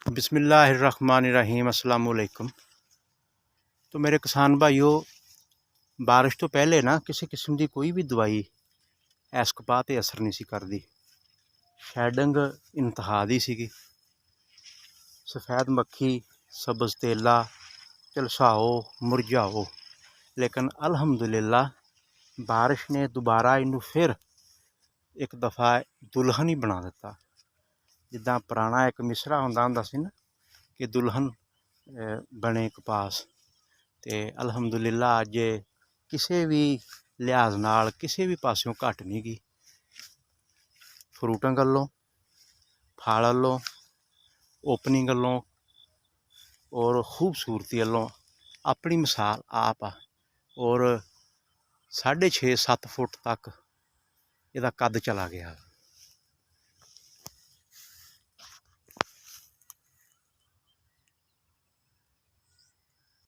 बिस्मिल्लाहिर्रहमानिर्रहीम अस्सलाम वालेकुम। तो मेरे किसान भाइयों, बारिश तो पहले ना किसी किस्म की कोई भी दवाई इस कपाह ते असर नहीं सी करदी। शैडिंग इंतहा दी सीगी। सफेद मक्खी, सब्ज़ तेला, झलसाओ, मुरझाओ, लेकिन अल्हम्दुलिल्लाह बारिश ने दोबारा इनू फिर एक दफ़ा दुल्हन ही बना दिता। जिद्दां पुराना एक मिसरा हुंदा सी ना कि दुल्हन बने कपास, ते अल्हम्दुलिल्लाह अज किसी भी लिहाज नाल किसी भी पासों घट नहीं गई। फ्रूटां गल्लों, फल गल्लों, ओपनिंग गल्लों और खूबसूरती गल्लों अपनी मिसाल आप आ। और 6.5-7 फुट तक इहदा कद चला गया।